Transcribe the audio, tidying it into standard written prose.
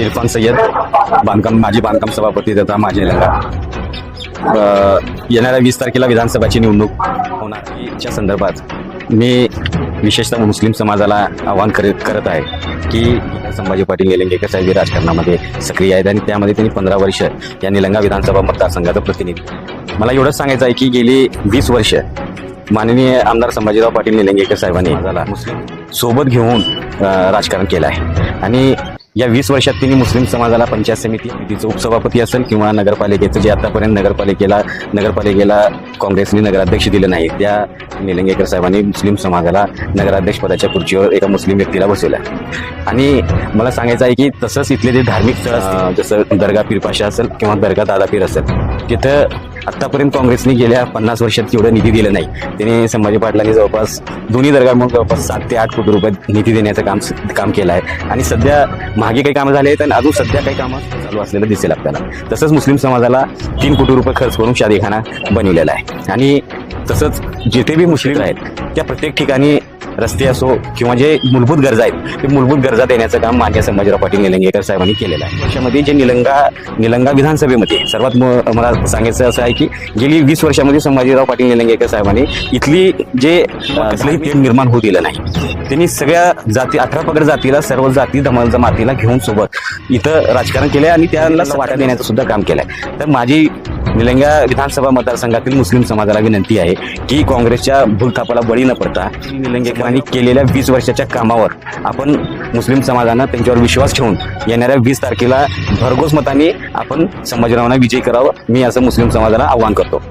इरफान सय्यद, माजी बांधकाम सभापती तथा माजी निलंगा. येणाऱ्या 20 तारखेला विधानसभाची निवडणूक होणार याच्या संदर्भात मी विशेषतः मुस्लिम समाजाला आवाहन करत आहे की संभाजी पाटील निलंगेकर साहेब हे राजकारणामध्ये सक्रिय आहेत आणि त्यामध्ये त्यांनी 15 वर्ष या निलंगा विधानसभा मतदारसंघाचं प्रतिनिधी. मला एवढंच सांगायचं आहे की गेली 20 वर्ष माननीय आमदार संभाजीराव पाटील निलंगेकर साहेबांनी मला मुस्लिम सोबत घेऊन राजकारण केलं आहे आणि या 20 वर्षात त्यांनी मुस्लिम समाजाला पंचायत समितीचं उपसभापती असेल किंवा नगरपालिकेचं जे आतापर्यंत नगरपालिकेला काँग्रेसने नगराध्यक्ष दिलं नाही, त्या निलंगेकर साहेबांनी मुस्लिम समाजाला नगराध्यक्ष पदाच्या खुर्चीवर एका मुस्लिम व्यक्तीला बसवलं. आणि मला सांगायचं आहे की तसंच इथले जे धार्मिक स्थळ जसं दर्गा पीरपाशा असेल किंवा दर्गा दादा पीर असेल, तिथं आतापर्यंत काँग्रेसने गेल्या 50 वर्षात एवढं निधी दिलं नाही. त्यांनी संभाजी पाटलांनी जवळपास दोन्ही दर्गा म्हणून जवळपास 7 ते 8 कोटी रुपये निधी देण्याचं काम केलं आहे आणि सध्या मागे काही कामं झाले आहेत आणि अजून सध्या काही कामं चालू असलेलं दिसेल आपल्याला. तसंच मुस्लिम समाजाला 3 कोटी रुपये खर्च करून शादीखाना बनवलेला आहे आणि तसंच जिथे बी मुस्लिम आहेत त्या प्रत्येक ठिकाणी रस्ते असो किंवा जे मूलभूत गरजा आहेत ते मूलभूत गरजा देण्याचं काम मान्य संभाजीराव पाटील निलंगेकर साहेबांनी केलेलं आहे. त्याच्यामध्ये जे निलंगा विधानसभेमध्ये सर्वात मला सांगायचं असं आहे की गेली 20 वर्षामध्ये संभाजीराव पाटील निलंगेकर साहेबांनी इथली जे कसलंही तेढ निर्माण होऊ दिलं नाही. त्यांनी सगळ्या जाती 18 पगड जातीला सर्व जाती जमातीला घेऊन सोबत इथं राजकारण केलंय आणि त्यांना वाटा देण्याचं सुद्धा काम केलंय. तर माझी निलंगा विधानसभा मतदारसंघातील मुस्लिम समाजाला विनंती आहे की काँग्रेसच्या भूलथापाला बळी न पडता निलंगेकरांनी केलेल्या 20 वर्षाच्या कामावर आपण मुस्लिम समाजानं त्यांच्यावर विश्वास ठेवून येणाऱ्या 20 तारखेला भरघोस मतांनी आपण संभाजीरावांना विजयी करावं, मी असं मुस्लिम समाजाला आवाहन करतो.